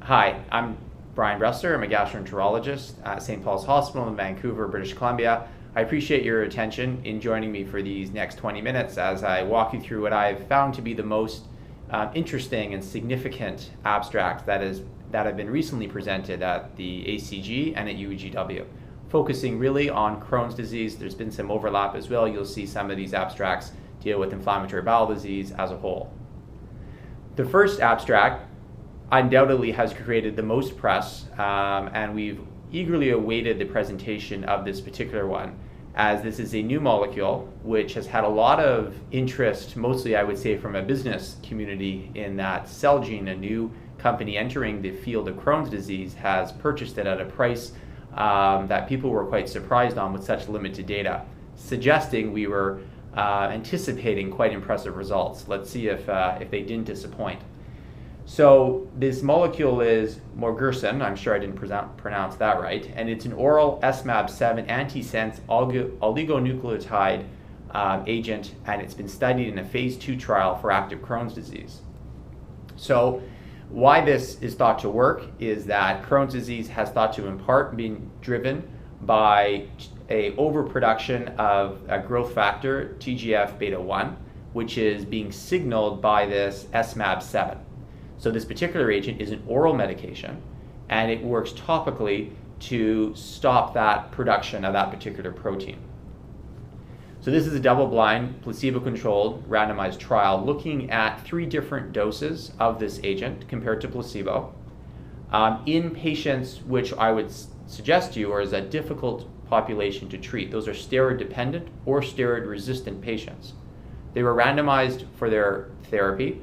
Hi, I'm Brian Bressler. I'm a gastroenterologist at St. Paul's Hospital in Vancouver, British Columbia. I appreciate your attention in joining me for these next 20 minutes as I walk you through what I've found to be the most interesting and significant abstracts that have been recently presented at the ACG and at UEW, focusing really on Crohn's disease. There's been some overlap as well. You'll see some of these abstracts deal with inflammatory bowel disease as a whole. The first abstract undoubtedly has created the most press, and we've eagerly awaited the presentation of this particular one, as this is a new molecule which has had a lot of interest, mostly I would say from a business community, in that Celgene, a new company entering the field of Crohn's disease, has purchased it at a price that people were quite surprised on with such limited data, suggesting we were anticipating quite impressive results. Let's see if they didn't disappoint. So this molecule is Morgerson, I'm sure I didn't pronounce that right, and it's an oral SMAB7 antisense oligonucleotide agent, and it's been studied in a phase 2 trial for active Crohn's disease. So why this is thought to work is that Crohn's disease has thought to in part been driven by a overproduction of a growth factor, TGF-beta1, which is being signaled by this SMAB7. So this particular agent is an oral medication, and it works topically to stop that production of that particular protein. So this is a double-blind, placebo-controlled, randomized trial looking at 3 different doses of this agent compared to placebo in patients which I would suggest to you are a difficult population to treat. Those are steroid-dependent or steroid-resistant patients. They were randomized for their therapy,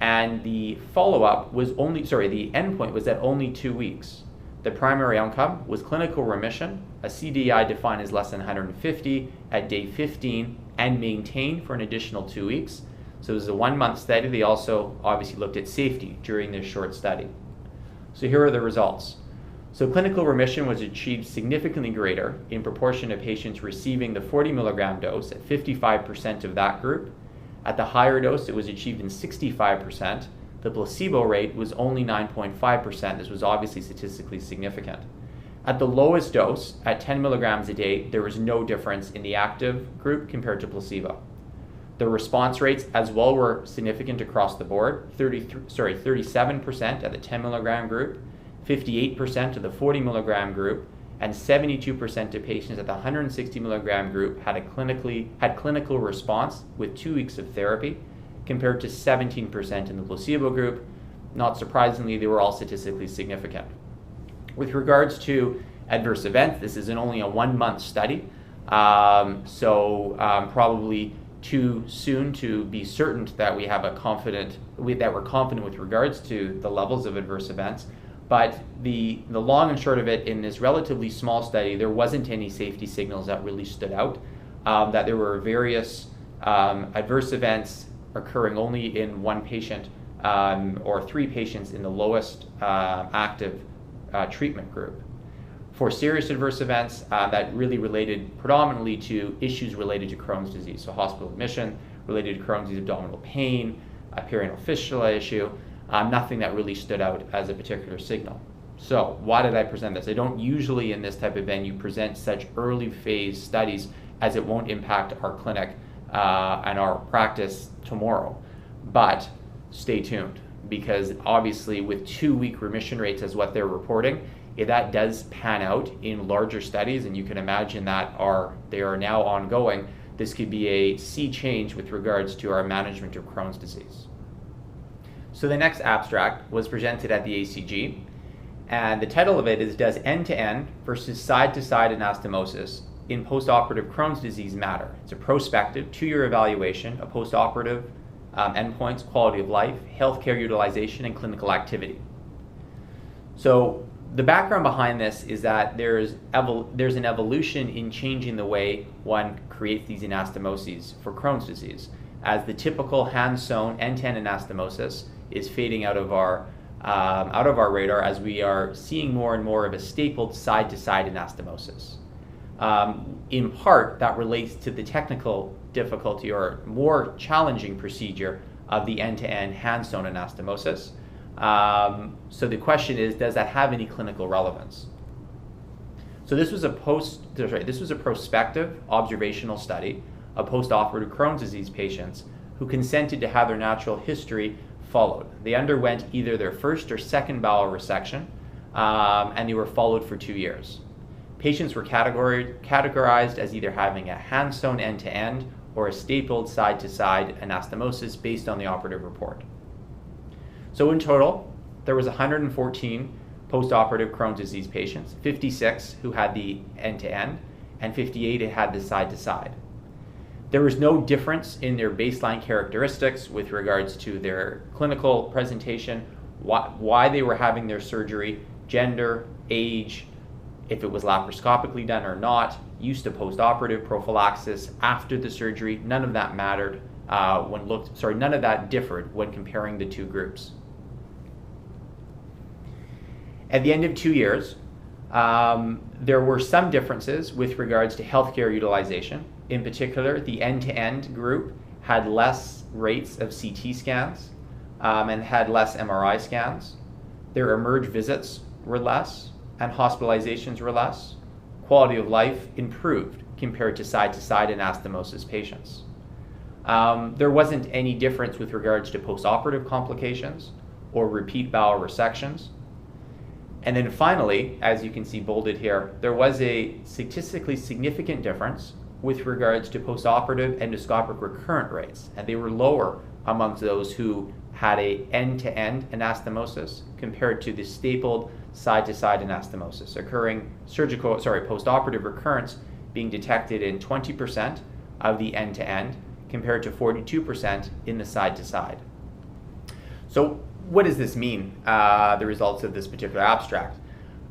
and the follow-up was the endpoint was at only 2 weeks. The primary outcome was clinical remission, a CDI defined as less than 150 at day 15, and maintained for an additional 2 weeks. So it was a 1-month study. They also obviously looked at safety during this short study. So here are the results. So clinical remission was achieved significantly greater in proportion of patients receiving the 40 milligram dose at 55% of that group. At the higher dose, it was achieved in 65%. The placebo rate was only 9.5%. This was obviously statistically significant. At the lowest dose, at 10 milligrams a day, there was no difference in the active group compared to placebo. The response rates as well were significant across the board. 37% at the 10 milligram group, 58% of the 40 milligram group, and 72% of patients at the 160 milligram group had clinical response with 2 weeks of therapy, compared to 17% in the placebo group. Not surprisingly, they were all statistically significant. With regards to adverse events, this is only a 1-month study, probably too soon to be certain that we're confident with regards to the levels of adverse events. But the long and short of it, in this relatively small study, there wasn't any safety signals that really stood out, that there were various adverse events occurring only in 1 patient or 3 patients in the lowest active treatment group. For serious adverse events, that really related predominantly to issues related to Crohn's disease, so hospital admission, related to Crohn's disease, abdominal pain, a perianal fistula issue, nothing that really stood out as a particular signal. So why did I present this? I don't usually in this type of venue present such early phase studies, as it won't impact our clinic and our practice tomorrow. But stay tuned, because obviously with 2-week remission rates as what they're reporting, if that does pan out in larger studies, and you can imagine that they are now ongoing, this could be a sea change with regards to our management of Crohn's disease. So the next abstract was presented at the ACG, and the title of it is "Does End-to-End versus Side-to-Side Anastomosis in Postoperative Crohn's Disease Matter?" It's a prospective 2-year evaluation of postoperative endpoints, quality of life, healthcare utilization, and clinical activity. So the background behind this is that there's an evolution in changing the way one creates these anastomoses for Crohn's disease, as the typical hand-sewn end-to-end anastomosis is fading out of our radar, as we are seeing more and more of a stapled side-to-side anastomosis. In part, that relates to the technical difficulty or more challenging procedure of the end-to-end hand-sewn anastomosis. So the question is, does that have any clinical relevance? So this was a prospective observational study of postoperative Crohn's disease patients who consented to have their natural history followed. They underwent either their first or second bowel resection, and they were followed for 2 years. Patients were categorized as either having a hand-sewn end-to-end or a stapled side-to-side anastomosis based on the operative report. So in total, there was 114 postoperative Crohn's disease patients, 56 who had the end-to-end, and 58 who had the side-to-side. There was no difference in their baseline characteristics with regards to their clinical presentation, why they were having their surgery, gender, age, if it was laparoscopically done or not, use of postoperative prophylaxis after the surgery. None of that mattered none of that differed when comparing the two groups. At the end of 2 years, there were some differences with regards to healthcare utilization. In particular, the end-to-end group had less rates of CT scans and had less MRI scans. Their emerge visits were less and hospitalizations were less. Quality of life improved compared to side-to-side anastomosis patients. There wasn't any difference with regards to postoperative complications or repeat bowel resections. And then finally, as you can see bolded here, there was a statistically significant difference with regards to postoperative endoscopic recurrent rates, and they were lower amongst those who had a end-to-end anastomosis compared to the stapled side-to-side anastomosis, postoperative recurrence being detected in 20% of the end-to-end compared to 42% in the side-to-side. So what does this mean, the results of this particular abstract?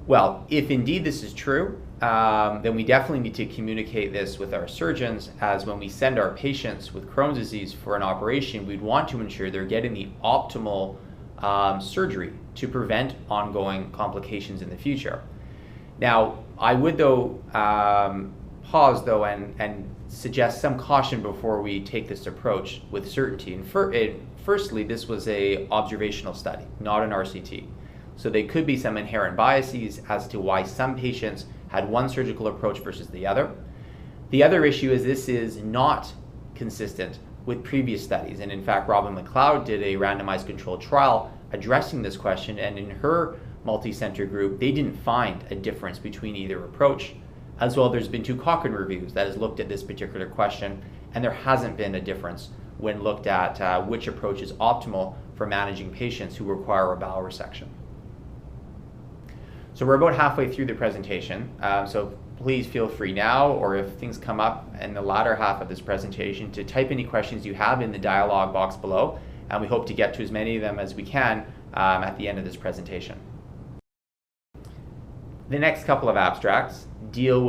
Well, if indeed this is true, then we definitely need to communicate this with our surgeons, as when we send our patients with Crohn's disease for an operation, we'd want to ensure they're getting the optimal surgery to prevent ongoing complications in the future. Now, I would pause and suggest some caution before we take this approach with certainty. And firstly, this was an observational study, not an RCT. So there could be some inherent biases as to why some patients had one surgical approach versus the other. The other issue is this is not consistent with previous studies. And in fact, Robin McLeod did a randomized controlled trial addressing this question. And in her multi-center group, they didn't find a difference between either approach. As well, there's been 2 Cochrane reviews that has looked at this particular question, and there hasn't been a difference when looked at which approach is optimal for managing patients who require a bowel resection. So we're about halfway through the presentation, so please feel free now, or if things come up in the latter half of this presentation, to type any questions you have in the dialog box below, and we hope to get to as many of them as we can at the end of this presentation. The next couple of abstracts deal with